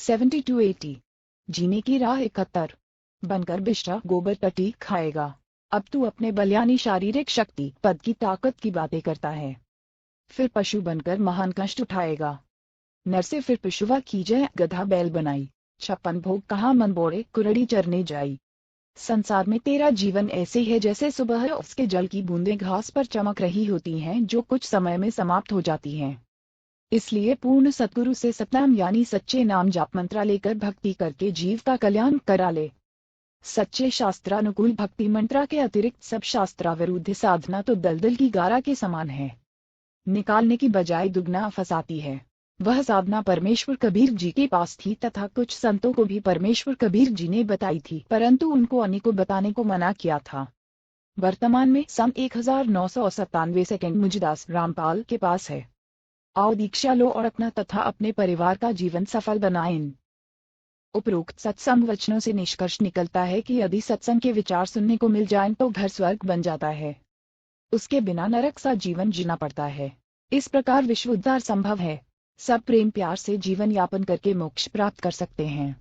7280 जीने की राह 71 बनकर बिष्टा गोबर टटी खाएगा। अब तू अपने बलियानी शारीरिक शक्ति पद की ताकत की बातें करता है, फिर पशु बनकर महान कष्ट उठाएगा। नर से फिर पिशुआ कीजे गधा बैल बनाई, 56 भोग कहाँ मन बोरे कुरड़ी चरने जाई। संसार में तेरा जीवन ऐसे है जैसे सुबह उसके जल की बूंदें घास पर चमक रही होती हैं जो कुछ समय में समाप्त हो जाती हैं। इसलिए पूर्ण सतगुरु से सतनाम यानी सच्चे नाम जाप मंत्रा लेकर भक्ति करके जीव का कल्याण करा ले। सच्चे शास्त्रानुकूल भक्ति मंत्रा के अतिरिक्त सब शास्त्राविरुद्ध साधना तो दलदल की गारा के समान है, निकालने की बजाय दुगना फंसाती है। वह साधना परमेश्वर कबीर जी के पास थी तथा कुछ संतों को भी परमेश्वर कबीर जी ने बताई थी, परंतु उनको अन्य को बताने को मना किया था। वर्तमान में सन 1997 सेकंड मुझदास रामपाल के पास है। आओ दीक्षा लो और अपना तथा अपने परिवार का जीवन सफल बनाएं। उपरोक्त सत्संग वचनों से निष्कर्ष निकलता है कि यदि सत्संग के विचार सुनने को मिल जाएं तो घर स्वर्ग बन जाता है, उसके बिना नरक सा जीवन जीना पड़ता है। इस प्रकार विश्व उद्धार संभव है। सब प्रेम प्यार से जीवन यापन करके मोक्ष प्राप्त कर सकते हैं,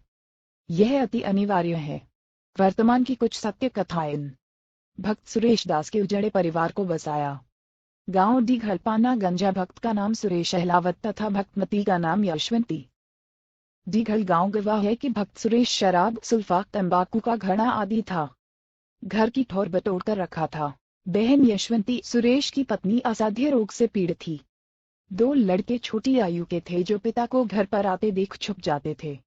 यह अति अनिवार्य है। वर्तमान की कुछ सत्य कथाएं। भक्त सुरेश दास के उजड़े परिवार को बसाया। गांव दीघलपाना गंजा। भक्त का नाम सुरेश अहलावत तथा भक्तमती का नाम यशवंती। दीघल गांव गवाह है कि भक्त सुरेश शराब सुल्फा तंबाकू का घड़ा आदि था। घर की ठोर बटोर कर रखा था। बहन यशवंती सुरेश की पत्नी असाध्य रोग से पीड़ित थी। 2 लड़के छोटी आयु के थे जो पिता को घर पर आते देख छुप जाते थे।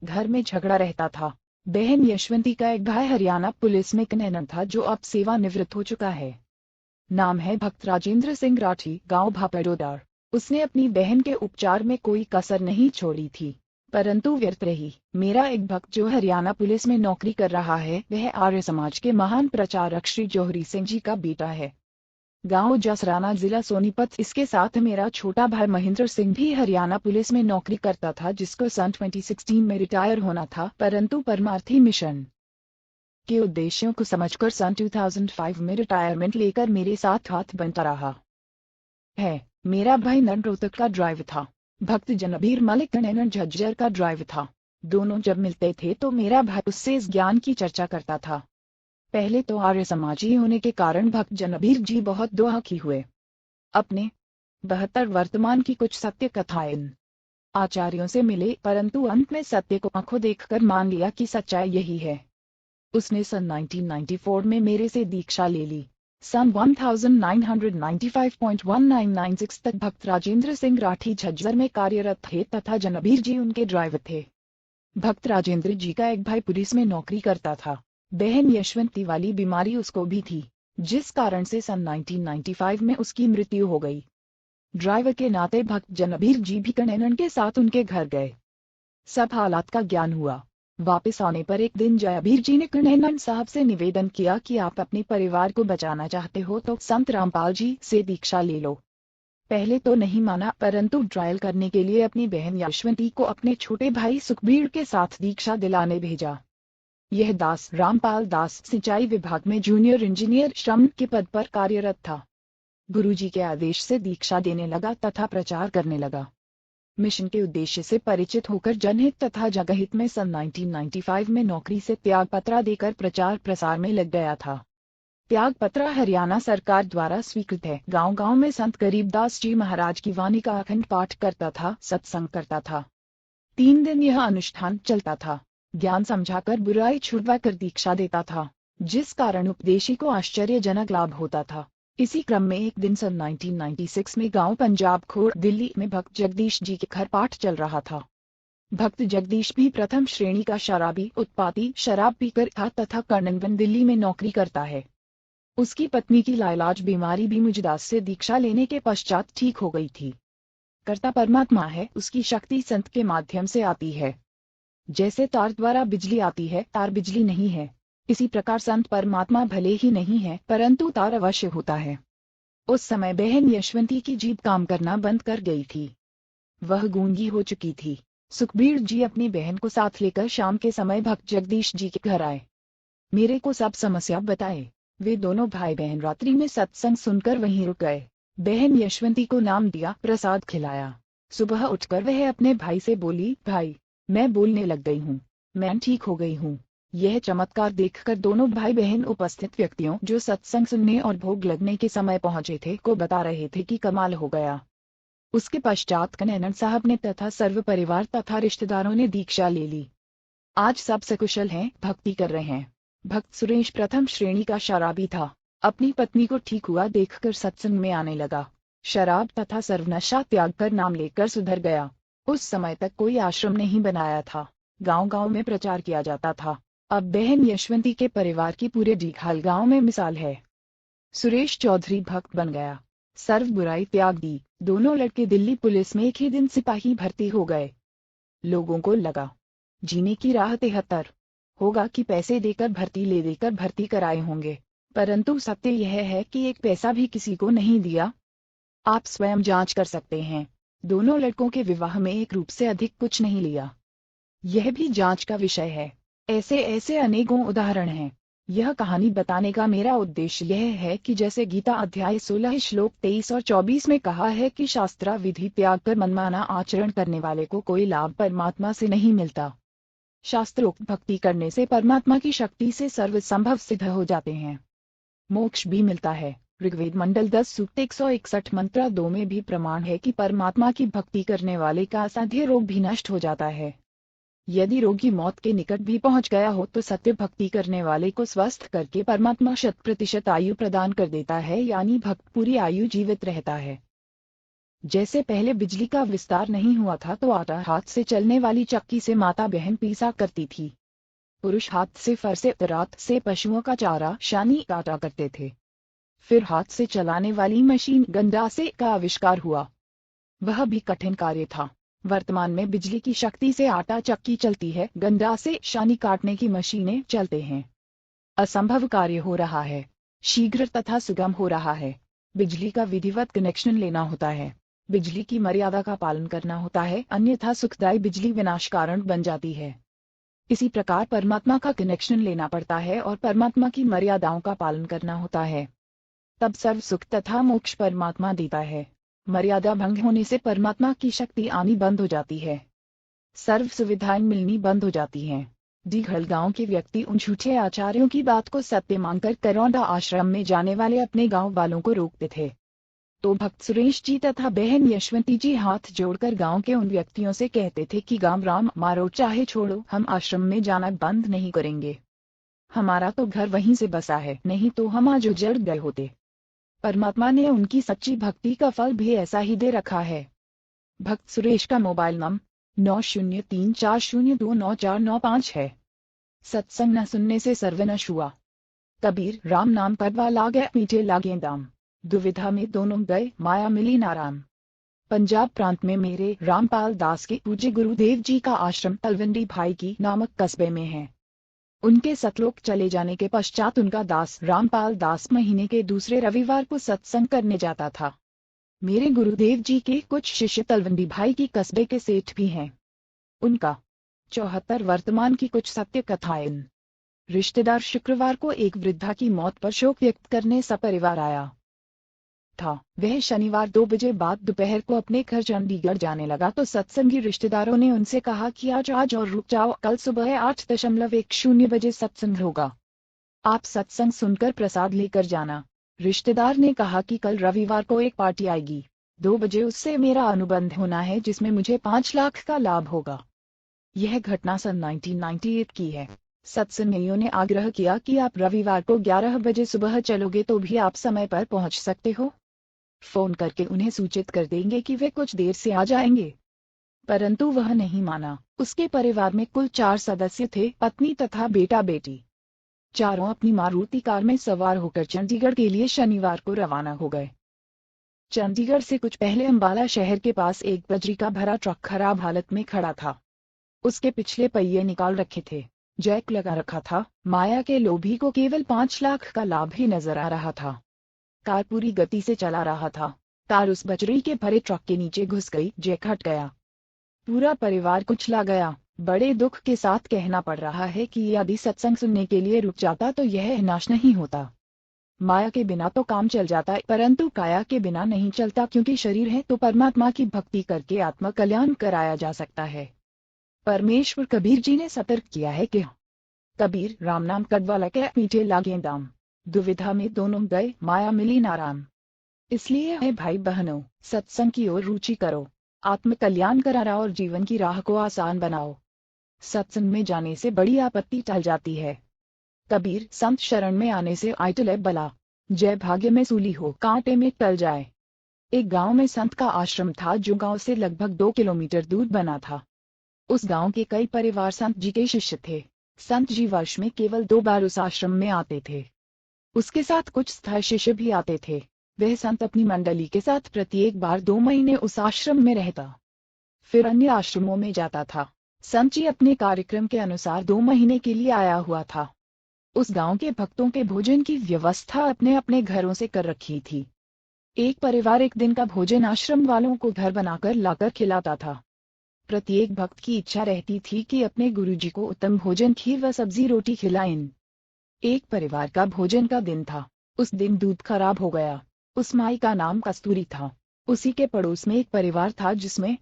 घर में झगड़ा रहता था। बहन यशवंती का एक भाई हरियाणा पुलिस में कनेनन था जो अब सेवानिवृत्त हो चुका है। नाम है भक्त राजेंद्र सिंह राठी, गांव भापड़ोदार। उसने अपनी बहन के उपचार में कोई कसर नहीं छोड़ी थी, परंतु व्यर्थ रही। मेरा एक भक्त जो हरियाणा पुलिस में नौकरी कर रहा है वह आर्य समाज के महान प्रचारक श्री जौहरी सिंह जी का बेटा है। गांव जसराना, जिला सोनीपत। इसके साथ मेरा छोटा भाई महेंद्र सिंह भी हरियाणा पुलिस में नौकरी करता था, जिसको सन 2016 में रिटायर होना था, परंतु परमार्थी मिशन के उद्देश्यों को समझकर सन 2005 में रिटायरमेंट लेकर मेरे साथ हाथ बनता रहा है। मेरा भाई नन रोहतक का ड्राइवर था। भक्त जनबीर मलिक कनेनन झज्जर का ड्राइवर था। दोनों जब मिलते थे तो मेरा भाई उससे इस ज्ञान की चर्चा करता था। पहले तो आर्य समाजी होने के कारण भक्त जनबीर जी बहुत दुखी हुए। अपने 72 वर्तमान की कुछ सत्य कथाएं। आचार्यों से मिले परंतु अंत में सत्य को आंखों देखकर मान लिया कि सच्चाई यही है। उसने सन 1994 में मेरे से दीक्षा ले ली। सन 1995.1996 तक भक्त राजेंद्र सिंह राठी झज्जर में कार्यरत थे तथा जनबीर जी उनके ड्राइवर थे। भक्त राजेंद्र जी का एक भाई पुलिस में नौकरी करता था। बहन यशवंती वाली बीमारी उसको भी थी, जिस कारण से सन 1995 में उसकी मृत्यु हो गई। ड्राइवर के नाते भक्त जनबीर जी भी कनेनन के साथ उनके घर गए। सब हालात का ज्ञान हुआ। वापस आने पर एक दिन जयबीर जी ने कनेनन साहब से निवेदन किया कि आप अपने परिवार को बचाना चाहते हो तो संत रामपाल जी से दीक्षा ले लो। पहले तो नहीं माना, परंतु ट्रायल करने के लिए अपनी बहन यशवंती को अपने छोटे भाई सुखबीर के साथ दीक्षा दिलाने भेजा। यह दास रामपाल दास सिंचाई विभाग में जूनियर इंजीनियर श्रम के पद पर कार्यरत था। गुरुजी के आदेश से दीक्षा देने लगा तथा प्रचार करने लगा। मिशन के उद्देश्य से परिचित होकर जनहित तथा जगहित में सन 1995 में नौकरी से त्यागपत्र देकर प्रचार प्रसार में लग गया था। त्यागपत्र हरियाणा सरकार द्वारा स्वीकृत है। गांव-गांव में संत गरीबदास जी महाराज की वाणी का अखंड पाठ करता था, सत्संग करता था। 3 दिन यह अनुष्ठान चलता था। ज्ञान समझाकर बुराई छुड़वा कर दीक्षा देता था, जिस कारण उपदेशी को आश्चर्यजनक लाभ होता था। इसी क्रम में एक दिन सन 1996 में गांव पंजाब खोड़ दिल्ली में भक्त जगदीश जी के घर पाठ चल रहा था। भक्त जगदीश भी प्रथम श्रेणी का शराबी उत्पाती शराब पीकर था तथा कर्णनवन दिल्ली में नौकरी करता है। उसकी पत्नी की लाइलाज बीमारी भी मुझदास से दीक्षा लेने के पश्चात ठीक हो गई थी। कर्ता परमात्मा है, उसकी शक्ति संत के माध्यम से आती है। जैसे तार द्वारा बिजली आती है, तार बिजली नहीं है, इसी प्रकार संत परमात्मा भले ही नहीं है परंतु तार अवश्य होता है। उस समय बहन यशवंती की जीभ काम करना बंद कर गई थी। वह गूंगी हो चुकी थी। सुखबीर जी अपनी बहन को साथ लेकर शाम के समय भक्त जगदीश जी के घर आए। मेरे को सब समस्या बताए। वे दोनों भाई बहन रात्रि में सत्संग सुनकर वहीं रुक गए। बहन यशवंती को नाम दिया, प्रसाद खिलाया। सुबह उठकर वह अपने भाई से बोली, भाई मैं बोलने लग गई हूँ। मैं ठीक हो गई हूँ। यह चमत्कार देखकर दोनों भाई बहन उपस्थित व्यक्तियों जो सत्संग सुनने और भोग लगने के समय पहुंचे थे को बता रहे थे कि कमाल हो गया। उसके पश्चात कन्हैया साहब ने तथा सर्व परिवार तथा रिश्तेदारों ने दीक्षा ले ली। आज सब सकुशल हैं, भक्ति कर रहे हैं। भक्त सुरेश प्रथम श्रेणी का शराबी था। अपनी पत्नी को ठीक हुआ देखकर सत्संग में आने लगा। शराब तथा सर्वनशा त्याग कर नाम लेकर सुधर गया। उस समय तक कोई आश्रम नहीं बनाया था। गांव-गांव में प्रचार किया जाता था। अब बहन यशवंती के परिवार की पूरे डीघाल गांव में मिसाल है। सुरेश चौधरी भक्त बन गया। सर्व बुराई त्याग दी। दोनों लड़के दिल्ली पुलिस में एक ही दिन सिपाही भर्ती हो गए। लोगों को लगा जीने की राह 73 होगा कि पैसे देकर भर्ती कराए होंगे, परंतु सत्य यह है कि एक पैसा भी किसी को नहीं दिया। आप स्वयं जांच कर सकते हैं। दोनों लड़कों के विवाह में एक रूप से अधिक कुछ नहीं लिया। यह भी जांच का विषय है। ऐसे ऐसे अनेकों उदाहरण हैं। यह कहानी बताने का मेरा उद्देश्य यह है कि जैसे गीता अध्याय 16 श्लोक 23 और 24 में कहा है कि शास्त्रा विधि त्याग कर मनमाना आचरण करने वाले को कोई लाभ परमात्मा से नहीं मिलता। शास्त्रोक्त भक्ति करने से परमात्मा की शक्ति से सर्व संभव सिद्ध हो जाते हैं। मोक्ष भी मिलता है। ऋग्वेद मंडल 10 सूक्त 161 मंत्र 2 में भी प्रमाण है कि परमात्मा की भक्ति करने वाले का असाध्य रोग भी नष्ट हो जाता है। यदि रोगी मौत के निकट भी पहुंच गया हो तो सत्य भक्ति करने वाले को स्वस्थ करके परमात्मा 100% आयु प्रदान कर देता है, यानी भक्त पूरी आयु जीवित रहता है। जैसे पहले बिजली का विस्तार नहीं हुआ था तो आटा हाथ से चलने वाली चक्की से माता बहन पीसा करती थी। पुरुष हाथ से फरसे रात से पशुओं का चारा शानी काटा करते थे। फिर हाथ से चलाने वाली मशीन गंडासे का आविष्कार हुआ। वह भी कठिन कार्य था। वर्तमान में बिजली की शक्ति से आटा चक्की चलती है, गंडासे शानी काटने की मशीनें चलते हैं। असंभव कार्य हो रहा है, शीघ्र तथा सुगम हो रहा है। बिजली का विधिवत कनेक्शन लेना होता है। बिजली की मर्यादा का पालन करना होता है, अन्यथा सुखदायी बिजली विनाश कारण बन जाती है। इसी प्रकार परमात्मा का कनेक्शन लेना पड़ता है और परमात्मा की मर्यादाओं का पालन करना होता है। तब सर्व सुख तथा मोक्ष परमात्मा देता है। मर्यादा भंग होने से परमात्मा की शक्ति आनी बंद हो जाती है। सर्व सुविधाएं मिलनी बंद हो जाती हैं। डीघल गांव के व्यक्ति उन झूठे आचार्यों की बात को सत्य मानकर करौंदा आश्रम में जाने वाले अपने गांव वालों को रोकते थे। तो भक्त सुरेश जी तथा बहन यशवंती जी हाथ जोड़कर गांव के उन व्यक्तियों से कहते थे कि गांव राम मारो चाहे छोड़ो, हम आश्रम में जाना बंद नहीं करेंगे। हमारा तो घर वहीं से बसा है, नहीं तो हम आज उजड़ गए होते। परमात्मा ने उनकी सच्ची भक्ति का फल भी ऐसा ही दे रखा है। भक्त सुरेश का मोबाइल नंबर 9034029495 है। सत्संग न सुनने से सर्वनाश हुआ। कबीर राम नाम कड़वा लागे मीठे लागे दाम, दुविधा में दोनों गए माया मिली नाराम। पंजाब प्रांत में मेरे रामपाल दास के पूज्य गुरुदेव जी का आश्रम तलवंडी भाई की नामक कस्बे में है। उनके सतलोक चले जाने के पश्चात उनका दास रामपाल दास महीने के दूसरे रविवार को सत्संग करने जाता था। मेरे गुरुदेव जी के कुछ शिष्य तलवंडी भाई की कस्बे के सेठ भी हैं। उनका 74 वर्तमान की कुछ सत्य कथाएं। रिश्तेदार शुक्रवार को एक वृद्धा की मौत पर शोक व्यक्त करने सपरिवार आया था। वह शनिवार 2 बजे बाद दोपहर को अपने घर चंडीगढ़ जाने लगा तो सत्संगी रिश्तेदारों ने उनसे कहा कि आज और रुक जाओ, कल सुबह 8:10 बजे सत्संग होगा। आप सत्संग सुनकर प्रसाद लेकर जाना। रिश्तेदार ने कहा कि कल रविवार को एक पार्टी आएगी, 2 बजे उससे मेरा अनुबंध होना है जिसमें मुझे 5 लाख का लाभ होगा। यह घटना सन 1998 की है। सत्संगियों ने आग्रह किया कि आप रविवार को 11 बजे सुबह चलोगे तो भी आप समय पर पहुंच सकते हो। फोन करके उन्हें सूचित कर देंगे कि वे कुछ देर से आ जाएंगे। परंतु वह नहीं माना। उसके परिवार में कुल 4 सदस्य थे, पत्नी तथा बेटा बेटी। चारों अपनी मारुति कार में सवार होकर चंडीगढ़ के लिए शनिवार को रवाना हो गए। चंडीगढ़ से कुछ पहले अंबाला शहर के पास एक बजरी का भरा ट्रक खराब हालत में खड़ा था। उसके पिछले पहिए निकाल रखे थे, जैक लगा रखा था। माया के लोभी को केवल 5 लाख का लाभ ही नजर आ रहा था। कार पूरी गति से चला रहा था। कार उस बजरी के भरे ट्रक के नीचे घुस गई, जैक हट गया। पूरा परिवार कुचला गया। बड़े दुख के साथ कहना पड़ रहा है कि यदि सत्संग सुनने के लिए रुक जाता तो यह नाश नहीं होता। माया के बिना तो काम चल जाता, परंतु काया के बिना नहीं चलता, क्योंकि शरीर है तो परमात्मा की भक्ति करके आत्म कल्याण कराया जा सकता है। परमेश्वर कबीर जी ने सतर्क किया है कि कबीर राम नाम कड़वाला के मीठे लागे दाम, दुविधा में दोनों गए माया मिली नाराम। इसलिए है भाई बहनों, सत्संग की ओर रुचि करो, आत्म कल्याण कराओ और जीवन की राह को आसान बनाओ। सत्संग में जाने से बड़ी आपत्ति टल जाती है। कबीर संत शरण में आने से आयटले बला, जय भाग्य में सूली हो कांटे में टल जाए। एक गांव में संत का आश्रम था जो गांव से लगभग 2 किलोमीटर दूर बना था। उस गांव के कई परिवार संत जी के शिष्य थे। संत जी वर्ष में केवल 2 बार उस आश्रम में आते थे। उसके साथ कुछ स्थायी शिष्य भी आते थे। वह संत अपनी मंडली के साथ प्रत्येक बार 2 महीने उस आश्रम में रहता, फिर अन्य आश्रमों में जाता था। संत जी अपने कार्यक्रम के अनुसार 2 महीने के लिए आया हुआ था। उस गांव के भक्तों के भोजन की व्यवस्था अपने अपने घरों से कर रखी थी। एक परिवार एक दिन का भोजन आश्रम वालों को घर बनाकर लाकर खिलाता था। प्रत्येक भक्त की इच्छा रहती थी कि अपने गुरुजी को उत्तम भोजन खीर व सब्जी रोटी खिलाएं। एक परिवार का भोजन का दिन था। उस दिन दूध खराब हो गया। उस माई का नाम कस्तूरी था। उसी के पड़ोस में एक परिवार था जिसमें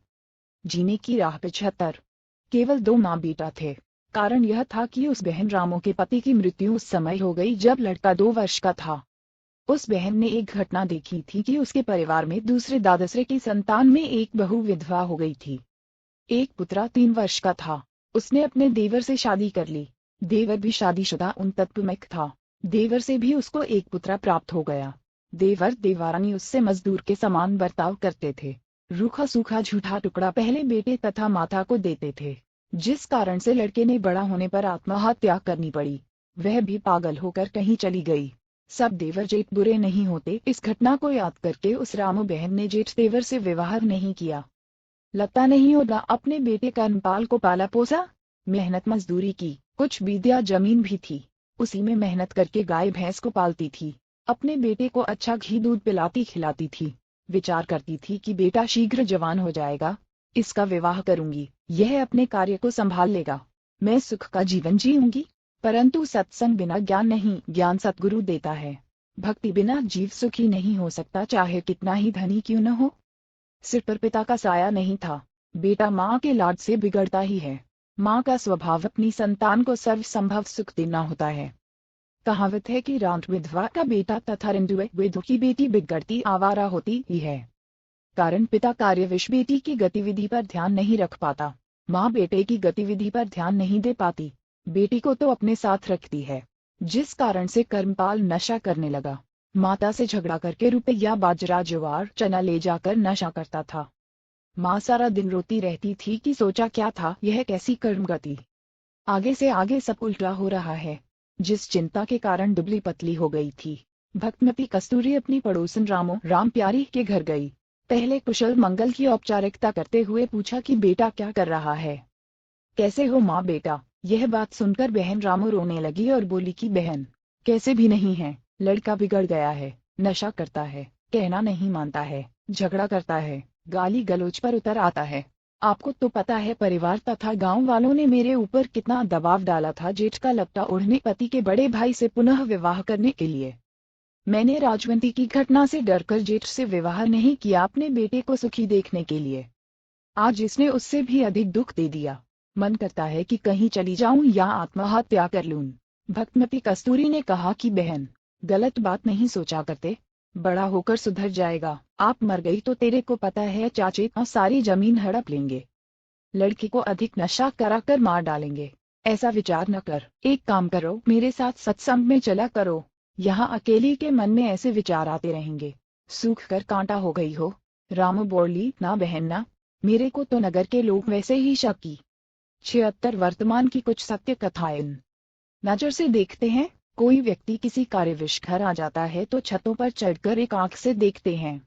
जीने की राह 75 केवल 2 माँ बेटा थे। कारण यह था कि उस बहन रामो के पति की मृत्यु उस समय हो गई जब लड़का 2 वर्ष का था। उस बहन ने एक घटना देखी थी कि उसके परिवार में दूसरे दादसरे की संतान में एक बहू विधवा हो गई थी। एक पुत्रा 3 वर्ष का था। उसने अपने देवर से शादी कर ली। देवर भी शादीशुदा उन तत्वमक था। देवर से भी उसको एक पुत्रा प्राप्त हो गया। देवर देवारानी उससे मजदूर के समान बर्ताव करते थे। रूखा सूखा झूठा टुकड़ा पहले बेटे तथा माता को देते थे, जिस कारण से लड़के ने बड़ा होने पर आत्महत्या करनी पड़ी। वह भी पागल होकर कहीं चली गई। सब देवर जेठ बुरे नहीं होते। इस घटना को याद करके उस रामू बहन ने जेठ देवर से विवाह नहीं किया। लगता नहीं होता अपने बेटे कर्मपाल को पाला पोसा, मेहनत मजदूरी की, कुछ बीघा जमीन भी थी, उसी में मेहनत करके गाय भैंस को पालती थी। अपने बेटे को अच्छा घी दूध पिलाती खिलाती थी। विचार करती थी कि बेटा शीघ्र जवान हो जाएगा, इसका विवाह करूंगी, यह अपने कार्य को संभाल लेगा, मैं सुख का जीवन जीऊंगी। परंतु सत्संग बिना ज्ञान नहीं, ज्ञान सतगुरु देता है। भक्ति बिना जीव सुखी नहीं हो सकता, चाहे कितना ही धनी क्यों न हो। सिर पर पिता का साया नहीं था। बेटा माँ के लाड से बिगड़ता ही है। माँ का स्वभाव अपनी संतान को सर्वसंभव सुख देना होता है। कहावत है कि रांट विधवा का बेटा तथा रिंदुए विधु की बेटी बिगड़ती आवारा होती ही है। कारण पिता कार्यविश बेटी की गतिविधि पर ध्यान नहीं रख पाता। माँ बेटे की गतिविधि पर ध्यान नहीं दे पाती। बेटी को तो अपने साथ रखती है, जिस कारण से कर्मपाल नशा करने लगा। माता से झगड़ा करके रुपया बाजरा ज्वार चना ले जाकर नशा करता था। माँ सारा दिन रोती रहती थी कि सोचा क्या था, यह कैसी कर्म गति। आगे से आगे सब उल्टा हो रहा है। जिस चिंता के कारण दुबली पतली हो गई थी। भक्तमती कस्तूरी अपनी पड़ोसन राम प्यारी के घर गई। पहले कुशल मंगल की औपचारिकता करते हुए पूछा कि बेटा क्या कर रहा है, कैसे हो माँ बेटा। यह बात सुनकर बहन रामू रोने लगी और बोली कि बहन कैसे भी नहीं है, लड़का बिगड़ गया है, नशा करता है, कहना नहीं मानता है, झगड़ा करता है, गाली गलौज पर उतर आता है। आपको तो पता है परिवार तथा गांव वालों ने मेरे ऊपर कितना दबाव डाला था जेठ का लपटा ओढ़ने पति के बड़े भाई से पुनः विवाह करने के लिए। मैंने राजवंती की घटना से डरकर जेठ से विवाह नहीं किया, अपने बेटे को सुखी देखने के लिए। आज इसने उससे भी अधिक दुख दे दिया। मन करता है कि कहीं चली जाऊं या आत्महत्या कर लूं। भक्तमती कस्तूरी ने कहा कि बहन गलत बात नहीं सोचा करते, बड़ा होकर सुधर जाएगा। आप मर गई तो तेरे को पता है चाचे सारी जमीन हड़प लेंगे, लड़के को अधिक नशा कराकर मार डालेंगे। ऐसा विचार न कर, एक काम करो, मेरे साथ सत्संग में चला करो। यहाँ अकेली के मन में ऐसे विचार आते रहेंगे, सूख कर कांटा हो गई हो। रामू बोली, ना बहन ना, मेरे को तो नगर के लोग वैसे ही शकी। 76 वर्तमान की कुछ सत्य कथाएं नजर से देखते हैं। कोई व्यक्ति किसी कार्यविश घर आ जाता है तो छतों पर चढ़कर एक आंख से देखते हैं।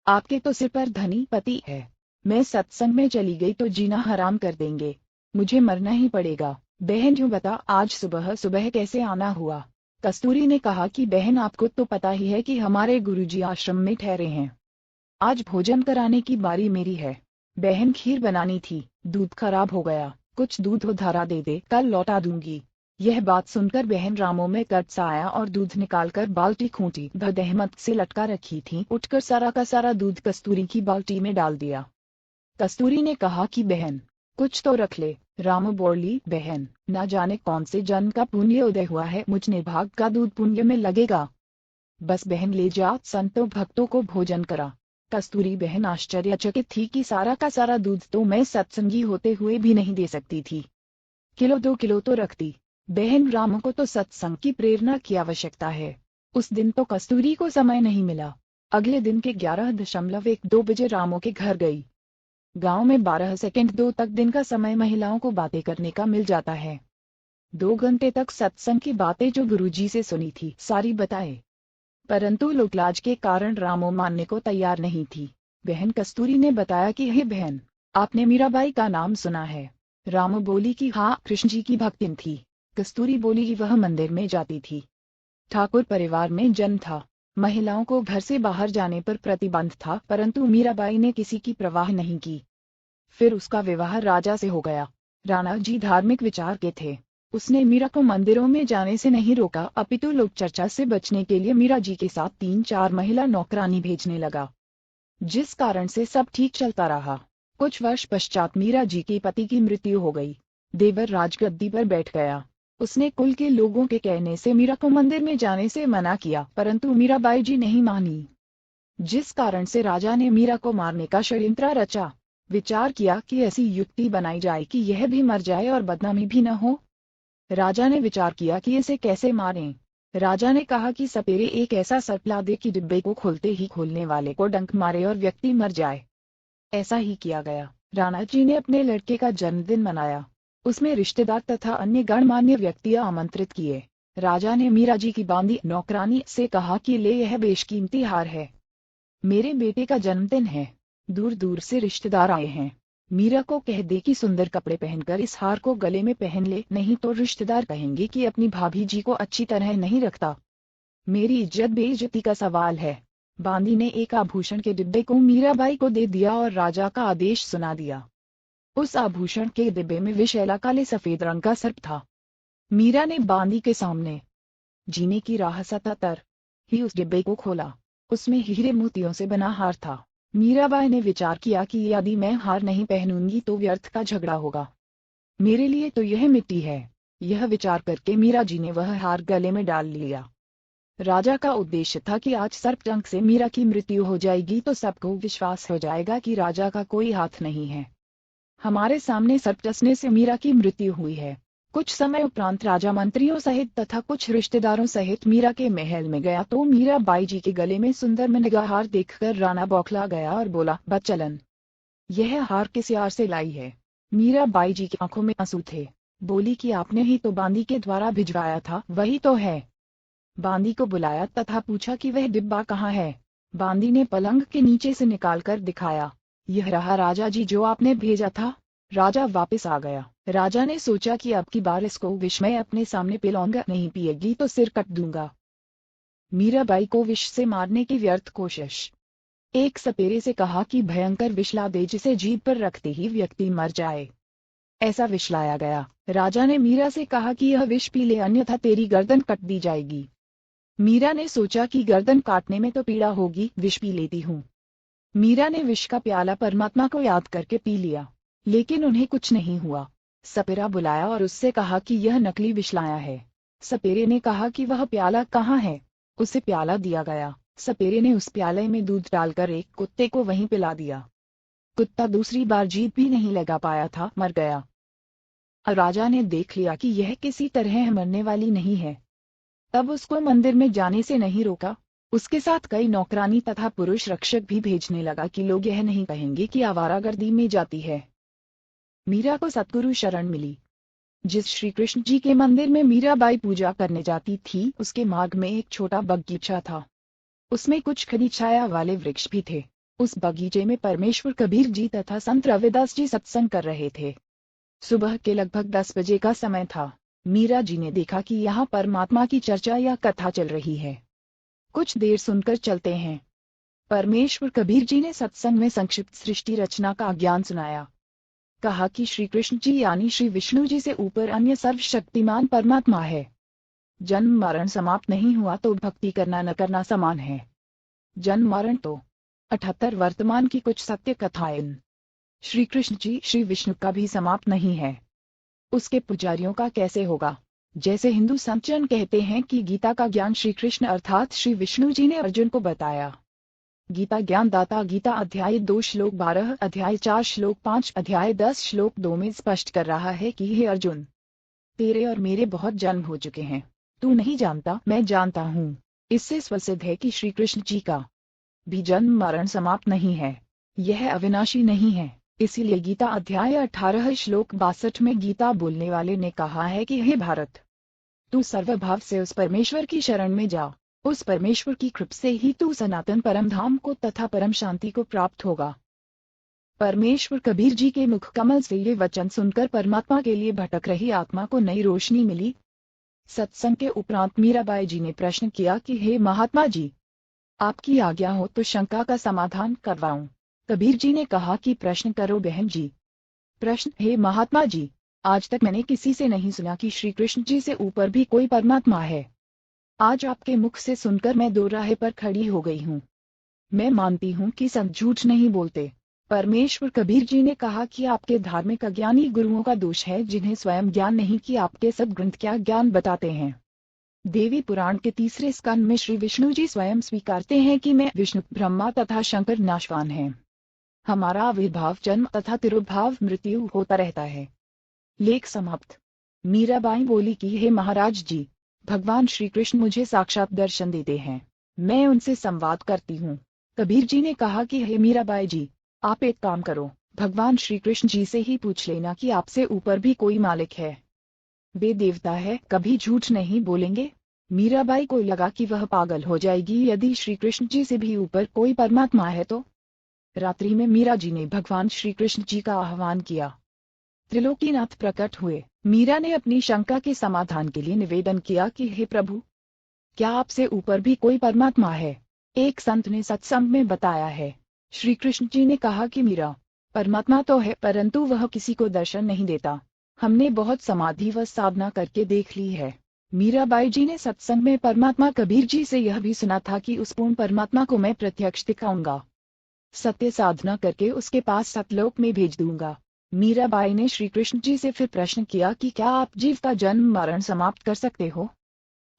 आपके तो सिर पर धनी पति है, मैं सत्संग में चली गई तो जीना हराम कर देंगे, मुझे मरना ही पड़ेगा। बहन यूं बता, आज सुबह सुबह कैसे आना हुआ। कस्तूरी ने कहा कि बहन आपको तो पता ही है कि हमारे गुरुजी आश्रम में ठहरे हैं। आज भोजन कराने की बारी मेरी है। बहन खीर बनानी थी, दूध खराब हो गया, कुछ दूध उधारा दे दे, कल लौटा दूंगी। यह बात सुनकर बहन रामो में कट आया और दूध निकालकर बाल्टी खूंटी बदहमत से लटका रखी थी, उठकर सारा का सारा दूध कस्तूरी की बाल्टी में डाल दिया। कस्तूरी ने कहा कि बहन कुछ तो रख ले। रामू बोली, बहन, ना जाने कौन से जन्म का पुण्य उदय हुआ है, मुझ निर्भाग का दूध पुण्य में लगेगा। बस बहन ले जा, संतों भक्तों को भोजन करा। कस्तूरी बहन आश्चर्यचकित थी कि सारा का सारा दूध तो मैं सत्संगी होते हुए भी नहीं दे सकती थी। किलो 2 किलो तो रखती। बहन, रामू को तो सत्संग की प्रेरणा की आवश्यकता है। उस दिन तो कस्तूरी को समय नहीं मिला। अगले दिन के 11:12 बजे रामू के घर गई। गांव में 12 सेकंड 2 तक दिन का समय महिलाओं को बातें करने का मिल जाता है। 2 घंटे तक सत्संग की बातें जो गुरुजी से सुनी थी सारी बताए, परंतु लोकलाज के कारण रामू मानने को तैयार नहीं थी। बहन कस्तूरी ने बताया कि हे बहन, आपने मीराबाई का नाम सुना है। रामू बोली कि हाँ, कृष्ण जी की भक्तिन थी। कस्तूरी बोली कि वह मंदिर में जाती थी। ठाकुर परिवार में जन्म था। महिलाओं को घर से बाहर जाने पर प्रतिबंध था, परंतु मीराबाई ने किसी की परवाह नहीं की। फिर उसका विवाह राजा से हो गया। राणा जी धार्मिक विचार के थे। उसने मीरा को मंदिरों में जाने से नहीं रोका, अपितु लोक चर्चा से बचने के लिए मीरा जी के साथ 3-4 महिला नौकरानी भेजने लगा, जिस कारण से सब ठीक चलता रहा। कुछ वर्ष पश्चात मीरा जी के पति की मृत्यु हो गई। देवर राजगद्दी पर बैठ गया। उसने कुल के लोगों के कहने से मीरा को मंदिर में जाने से मना किया, परंतु मीराबाई जी नहीं मानी, जिस कारण से राजा ने मीरा को मारने का षड्यंत्र रचा। विचार किया कि ऐसी युक्ति बनाई जाए कि यह भी मर जाए और बदनामी भी न हो। राजा ने विचार किया कि इसे कैसे मारें। राजा ने कहा कि सपेरे एक ऐसा सर्प ला दे कि डिब्बे को खोलते ही खोलने वाले को डंक मारे और व्यक्ति मर जाए। ऐसा ही किया गया। राणा जी ने अपने लड़के का जन्मदिन मनाया। उसमें रिश्तेदार तथा अन्य गणमान्य व्यक्ति आमंत्रित किए। राजा ने मीरा जी की बांदी नौकरानी से कहा कि ले, यह बेशकीमती हार है। मेरे बेटे का जन्मदिन है। दूर दूर से रिश्तेदार आए हैं। मीरा को कह दे कि सुंदर कपड़े पहनकर इस हार को गले में पहन ले, नहीं तो रिश्तेदार कहेंगे कि अपनी भाभी जी को अच्छी तरह नहीं रखता। मेरी इज्जत बेइज्जती का सवाल है। बांदी ने एक आभूषण के डिब्बे को मीराबाई को दे दिया और राजा का आदेश सुना दिया। उस आभूषण के डिब्बे में विशैला काले सफेद रंग का सर्प था। मीरा ने बांदी के सामने जीने की राह 77 ही उस डिब्बे को खोला। उसमें हीरे मोतियों से बना हार था। मीराबाई ने विचार किया कि यदि मैं हार नहीं पहनूंगी तो व्यर्थ का झगड़ा होगा। मेरे लिए तो यह मिट्टी है। यह विचार करके मीरा जी ने वह हार गले में डाल लिया। राजा का उद्देश्य था कि आज सर्पडंक से मीरा की मृत्यु हो जाएगी तो सबको विश्वास हो जाएगा कि राजा का कोई हाथ नहीं है। हमारे सामने सर्प डसने से मीरा की मृत्यु हुई है। कुछ समय उपरांत राजा मंत्रियों सहित तथा कुछ रिश्तेदारों सहित मीरा के महल में गया तो मीरा बाई जी के गले में सुंदर मनगा हार देखकर राणा बौखला गया और बोला, बच्चलन, यह हार किस यार से लाई है? मीरा बाई जी की आंखों में आंसू थे। बोली कि आपने ही तो बांदी के द्वारा भिजवाया था। वही तो है। बांदी को बुलाया तथा पूछा कि वह डिब्बा कहाँ है। बांदी ने पलंग के नीचे से निकालकर दिखाया। यह रहा राजा जी जो आपने भेजा था। राजा वापस आ गया। राजा ने सोचा कि अब की बार इसको विष मैं अपने सामने पिलाऊंगा, नहीं पिएगी तो सिर कट दूंगा। मीराबाई को विष से मारने की व्यर्थ कोशिश। एक सपेरे से कहा कि भयंकर विष ला दे जिसे जीभ पर रखते ही व्यक्ति मर जाए। ऐसा विष लाया गया। राजा ने मीरा से कहा कि यह विष पी ले, अन्यथा तेरी गर्दन कट दी जाएगी। मीरा ने सोचा कि गर्दन काटने में तो पीड़ा होगी, विष पी लेती हूँ। मीरा ने विष का प्याला परमात्मा को याद करके पी लिया, लेकिन उन्हें कुछ नहीं हुआ। सपेरा बुलाया और उससे कहा कि यह नकली विष लाया है। सपेरे ने कहा कि वह प्याला कहाँ है। उसे प्याला दिया गया। सपेरे ने उस प्याले में दूध डालकर एक कुत्ते को वहीं पिला दिया। कुत्ता दूसरी बार जीभ भी नहीं लगा पाया था, मर गया। राजा ने देख लिया कि यह किसी तरह मरने वाली नहीं है, तब उसको मंदिर में जाने से नहीं रोका। उसके साथ कई नौकरानी तथा पुरुष रक्षक भी भेजने लगा कि लोग यह नहीं कहेंगे कि आवारागर्दी में जाती है। मीरा को सतगुरु शरण मिली। जिस श्री कृष्ण जी के मंदिर में मीराबाई पूजा करने जाती थी उसके मार्ग में एक छोटा बगीचा था। उसमें कुछ खड़ी छाया वाले वृक्ष भी थे। उस बगीचे में परमेश्वर कबीर जी तथा संत रविदास जी सत्संग कर रहे थे। सुबह के लगभग 10 बजे का समय था। मीरा जी ने देखा कि यहाँ परमात्मा की चर्चा या कथा चल रही है। कुछ देर सुनकर चलते हैं। परमेश्वर कबीर जी ने सत्संग में संक्षिप्त सृष्टि रचना का ज्ञान सुनाया। कहा कि श्री कृष्ण जी यानी श्री विष्णु जी से ऊपर अन्य सर्वशक्तिमान परमात्मा है। जन्म मरण समाप्त नहीं हुआ तो भक्ति करना न करना समान है। जन्म मरण तो 78 वर्तमान की कुछ सत्य कथाएं। श्री कृष्ण जी श्री विष्णु का भी समाप्त नहीं है, उसके पुजारियों का कैसे होगा? जैसे हिंदू संतजन कहते हैं कि गीता का ज्ञान श्री कृष्ण अर्थात श्री विष्णु जी ने अर्जुन को बताया। गीता ज्ञान दाता गीता अध्याय 2 श्लोक 12 अध्याय 4 श्लोक 5 अध्याय 10 श्लोक 2 में स्पष्ट कर रहा है कि हे अर्जुन, तेरे और मेरे बहुत जन्म हो चुके हैं, तू नहीं जानता मैं जानता हूँ। इससे स्वसिद्ध है कि श्री कृष्ण जी का भी जन्म मरण समाप्त नहीं है, यह अविनाशी नहीं है। इसीलिए गीता अध्याय 18 श्लोक 62 में गीता बोलने वाले ने कहा है कि हे भारत, तू सर्वभाव से उस परमेश्वर की शरण में जा, उस परमेश्वर की कृपा से ही तू सनातन परम धाम को तथा परम शांति को प्राप्त होगा। परमेश्वर कबीर जी के मुख कमल से ये वचन सुनकर परमात्मा के लिए भटक रही आत्मा को नई रोशनी मिली। सत्संग के उपरांत मीराबाई जी ने प्रश्न किया कि हे महात्मा जी, आपकी आज्ञा हो तो शंका का समाधान करवाऊं। कबीर जी ने कहा कि प्रश्न करो बहन जी। प्रश्न, हे महात्मा जी, आज तक मैंने किसी से नहीं सुना कि श्री कृष्ण जी से ऊपर भी कोई परमात्मा है। आज आपके मुख से सुनकर मैं दो राह पर खड़ी हो गई हूँ। मैं मानती हूँ कि संत झूठ नहीं बोलते। परमेश्वर कबीर जी ने कहा कि आपके धार्मिक अज्ञानी गुरुओं का दोष है, जिन्हें स्वयं ज्ञान नहीं कि आपके सब ग्रंथ क्या ज्ञान बताते हैं। देवी पुराण के 3 स्कंद में श्री विष्णु जी स्वयं स्वीकारते हैं कि मैं विष्णु ब्रह्मा तथा शंकर नाशवान है। हमारा आविर्भाव जन्म तथा तिरुभाव मृत्यु होता रहता है। लेख समाप्त। मीराबाई बोली कि हे महाराज जी, भगवान श्री कृष्ण मुझे साक्षात दर्शन देते हैं, मैं उनसे संवाद करती हूँ। कबीर जी ने कहा कि हे मीराबाई जी, आप एक काम करो, भगवान श्री कृष्ण जी से ही पूछ लेना कि आपसे ऊपर भी कोई मालिक है। वे देवता है, कभी झूठ नहीं बोलेंगे। मीराबाई को लगा कि वह पागल हो जाएगी यदि श्री कृष्ण जी से भी ऊपर कोई परमात्मा है तो। रात्रि में मीरा जी ने भगवान श्री कृष्ण जी का आह्वान किया। त्रिलोकीनाथ प्रकट हुए। मीरा ने अपनी शंका के समाधान के लिए निवेदन किया कि हे प्रभु, क्या आपसे ऊपर भी कोई परमात्मा है? एक संत ने सत्संग में बताया है। श्री कृष्ण जी ने कहा कि मीरा, परमात्मा तो है परंतु वह किसी को दर्शन नहीं देता। हमने बहुत समाधि व साधना करके देख ली है। मीराबाई जी ने सत्संग में परमात्मा कबीर जी से यह भी सुना था कि उस पूर्ण परमात्मा को मैं प्रत्यक्ष दिखाऊंगा, सत्य साधना करके उसके पास सतलोक में भेज दूंगा। मीराबाई ने श्री कृष्ण जी से फिर प्रश्न किया कि क्या आप जीव का जन्म मरण समाप्त कर सकते हो?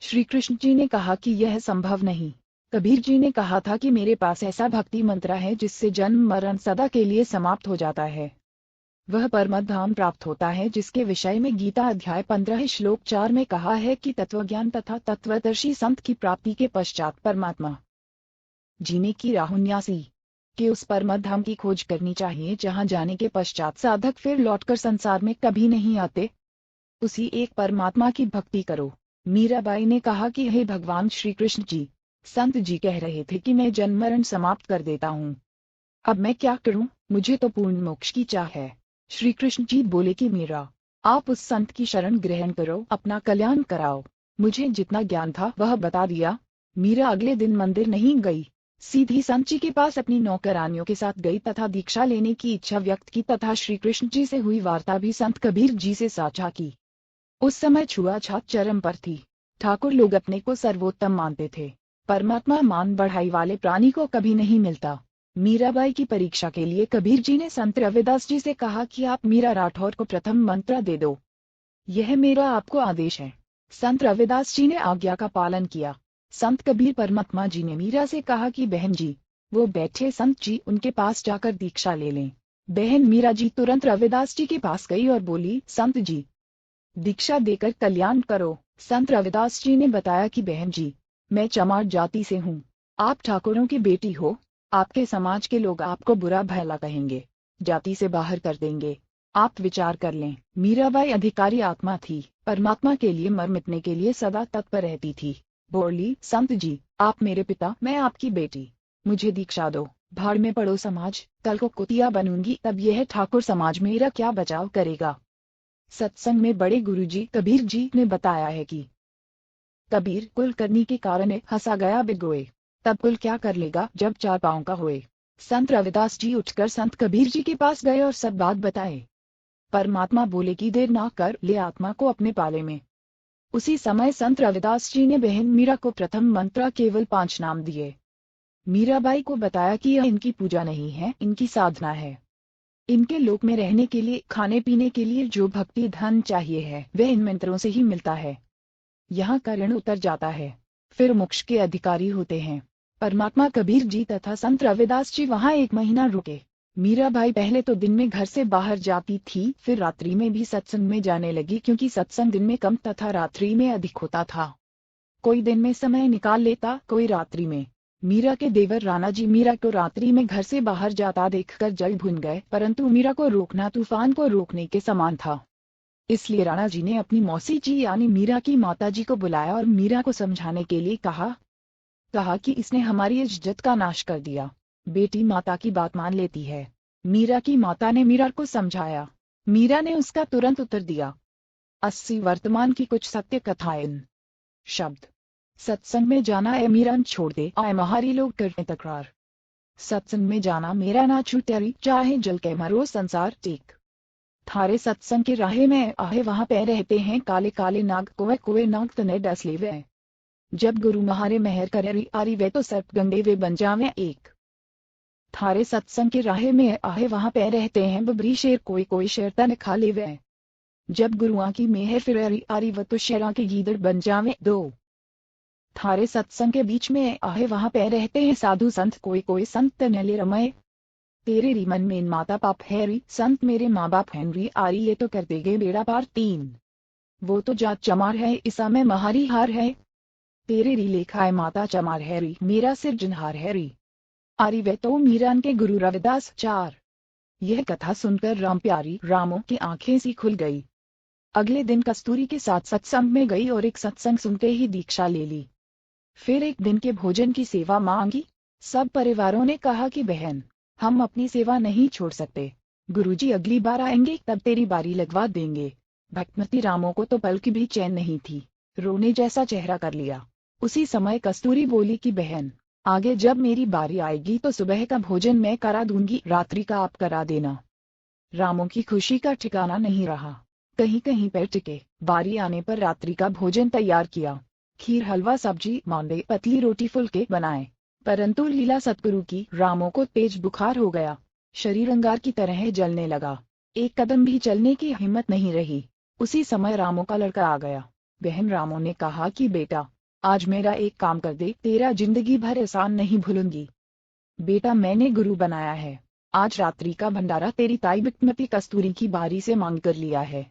श्री कृष्ण जी ने कहा कि यह संभव नहीं। कबीर जी ने कहा था कि मेरे पास ऐसा भक्ति मंत्र है जिससे जन्म मरण सदा के लिए समाप्त हो जाता है। वह परम धाम प्राप्त होता है जिसके विषय में गीता अध्याय 15 श्लोक 4 में कहा है कि तत्वज्ञान तथा तत्वदर्शी संत की प्राप्ति के पश्चात परमात्मा जीने की राह न्यासी कि उस परम धाम की खोज करनी चाहिए जहां जाने के पश्चात साधक फिर लौटकर संसार में कभी नहीं आते। उसी एक परमात्मा की भक्ति करो। मीराबाई ने कहा कि हे भगवान श्री कृष्ण जी, संत जी कह रहे थे कि मैं जन्म मरण समाप्त कर देता हूँ, अब मैं क्या करूँ? मुझे तो पूर्ण मोक्ष की चाह है। श्री कृष्ण जी बोले कि मीरा, आप उस संत की शरण ग्रहण करो, अपना कल्याण कराओ। मुझे जितना ज्ञान था वह बता दिया। मीरा अगले दिन मंदिर नहीं गई, सीधी संत जी के पास अपनी नौकरानियों के साथ गई तथा दीक्षा लेने की इच्छा व्यक्त की तथा श्री कृष्ण जी से हुई वार्ता भी संत कबीर जी से साझा की। उस समय छुआछूत चरम पर थी। ठाकुर लोग अपने को सर्वोत्तम मानते थे। परमात्मा मान बढ़ाई वाले प्राणी को कभी नहीं मिलता। मीराबाई की परीक्षा के लिए कबीर जी ने संत रविदास जी से कहा कि आप मीरा राठौर को प्रथम मंत्र दे दो, यह मेरा आपको आदेश है। संत रविदास जी ने आज्ञा का पालन किया। संत कबीर परमात्मा जी ने मीरा से कहा कि बहन जी, वो बैठे संत जी, उनके पास जाकर दीक्षा ले लें। बहन मीरा जी तुरंत रविदास जी के पास गई और बोली, संत जी, दीक्षा देकर कल्याण करो। संत रविदास जी ने बताया कि बहन जी, मैं चमार जाति से हूँ, आप ठाकुरों की बेटी हो, आपके समाज के लोग आपको बुरा भला कहेंगे, जाति से बाहर कर देंगे, आप विचार कर लें। मीराबाई अधिकारी आत्मा थी, परमात्मा के लिए मर मिटने के लिए सदा तत्पर रहती थी। बोली, संत जी, आप मेरे पिता, मैं आपकी बेटी, मुझे दीक्षा दो। भाड़ में पड़ो समाज, कल को कुतिया बनूंगी तब यह ठाकुर समाज मेरा क्या बचाव करेगा। सत्संग में बड़े गुरुजी कबीर जी ने बताया है कि कबीर कुल करनी के कारण हंसा गया बिगोए, तब कुल क्या कर लेगा जब चार पांव का होए। संत रविदास जी उठकर संत कबीर जी के पास गए और सब बात बताए। परमात्मा बोले कि देर ना कर, ले आत्मा को अपने पाले में। उसी समय संत रविदास जी ने बहन मीरा को प्रथम मंत्र केवल 5 नाम दिए। मीराबाई को बताया कि यह इनकी पूजा नहीं है, इनकी साधना है। इनके लोक में रहने के लिए, खाने पीने के लिए जो भक्ति धन चाहिए है वह इन मंत्रों से ही मिलता है। यहाँ का ऋण उतर जाता है, फिर मोक्ष के अधिकारी होते हैं। परमात्मा कबीर जी तथा संत रविदास जी वहाँ 1 महीना रुके। मीराबाई पहले तो दिन में घर से बाहर जाती थी, फिर रात्रि में भी सत्संग में जाने लगी, क्योंकि सत्संग दिन में कम तथा रात्रि में अधिक होता था। कोई दिन में समय निकाल लेता, कोई रात्रि में। मीरा के देवर राणा जी मीरा को रात्रि में घर से बाहर जाता देखकर जल भुन गए, परंतु मीरा को रोकना तूफान को रोकने के समान था। इसलिए राणा जी ने अपनी मौसी जी यानी मीरा की माता जी को बुलाया और मीरा को समझाने के लिए कहा कि इसने हमारी इज्जत का नाश कर दिया। बेटी माता की बात मान लेती है। मीरा की माता ने मीरा को समझाया। मीरा ने उसका तुरंत उत्तर दिया। 80 वर्तमान की कुछ सत्य कथाएं। शब्द। सत्संग में जाना ए मीरा छोड़ दे, आए महारी लोग करने तकरार। सत्संग में जाना मेरा ना छूटेरी, चाहे जल के मरो संसार टेक। थारे सत्संग के राहे में आहे वहाँ पे रहते हैं काले काले नाग, कोवे नाग तने डसले वे। जब गुरु महारे मेहर करे आरी वे तो सर्प गंडे वे बन जावे एक। थारे सत्संग के राहे में आहे वहाँ पे रहते हैं बबरी शेर, कोई शेर तन खा ले वे। जब गुरुआ की मेहर फिर आरी व तो शेरा के गीदड़ बन जावे दो। थारे सत्संग के बीच में आहे वहाँ पे रहते हैं साधु संत, कोई संत तनले रमय। तेरे री मन में माता बाप है री, संत मेरे माँ बाप हैं री, आरी ये तो कर देगे बेड़ा पार 3। वो तो जात चमार है, ईसा में महारी हार है। तेरे री लेखा है माता चमार है री, मेरा सिर जिनहार है री। आरी वे तो मीरान के गुरु रविदास 4। यह कथा सुनकर राम प्यारी रामों की आंखें सी खुल गई। अगले दिन कस्तूरी के साथ सत्संग में गई और एक सत्संग सुनते ही दीक्षा ले ली। फिर एक दिन के भोजन की सेवा मांगी। सब परिवारों ने कहा कि बहन, हम अपनी सेवा नहीं छोड़ सकते। गुरुजी अगली बार आएंगे तब तेरी बारी लगवा देंगे। भक्तमती रामों को तो पल की भी चैन नहीं थी, रोने जैसा चेहरा कर लिया। उसी समय कस्तूरी बोली कि बहन, आगे जब मेरी बारी आएगी तो सुबह का भोजन मैं करा दूंगी, रात्रि का आप करा देना। रामों की खुशी का ठिकाना नहीं रहा, कहीं कहीं पैर टिके। बारी आने पर रात्रि का भोजन तैयार किया। खीर, हलवा, सब्जी, मांडे, पतली रोटी, फुलके बनाए। परंतु लीला सतगुरु की, रामों को तेज बुखार हो गया। शरीर अंगार की तरह जलने लगा। एक कदम भी चलने की हिम्मत नहीं रही। उसी समय रामों का लड़का आ गया। बहन रामों ने कहा कि बेटा, आज मेरा एक काम कर दे, तेरा जिंदगी भर एहसान नहीं भूलूंगी। बेटा, मैंने गुरु बनाया है, आज रात्रि का भंडारा तेरी ताई बिकमती कस्तूरी की बारी से मांग कर लिया है।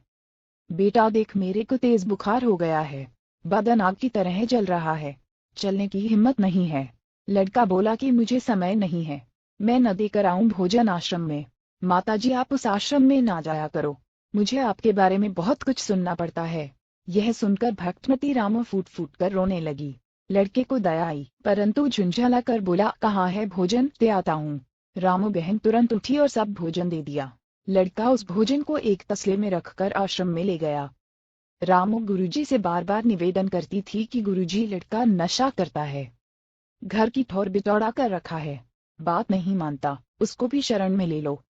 बेटा देख, मेरे को तेज बुखार हो गया है, बदन आग की तरह जल रहा है, चलने की हिम्मत नहीं है। लड़का बोला कि मुझे समय नहीं है, मैं न देकर आऊं भोजन आश्रम में। माताजी, आप उस आश्रम में ना जाया करो, मुझे आपके बारे में बहुत कुछ सुनना पड़ता है। यह सुनकर भक्तमती रामो फूट फूट कर रोने लगी। लड़के को दया आई, परंतु झुंझला कर बोला, कहाँ है भोजन, दे आता हूँ। रामो बहन तुरंत उठी और सब भोजन दे दिया। लड़का उस भोजन को एक तसले में रखकर आश्रम में ले गया। रामो गुरुजी से बार बार निवेदन करती थी कि गुरुजी, लड़का नशा करता है, घर की ठौर बिटौड़ा कर रखा है, बात नहीं मानता, उसको भी शरण में ले लो।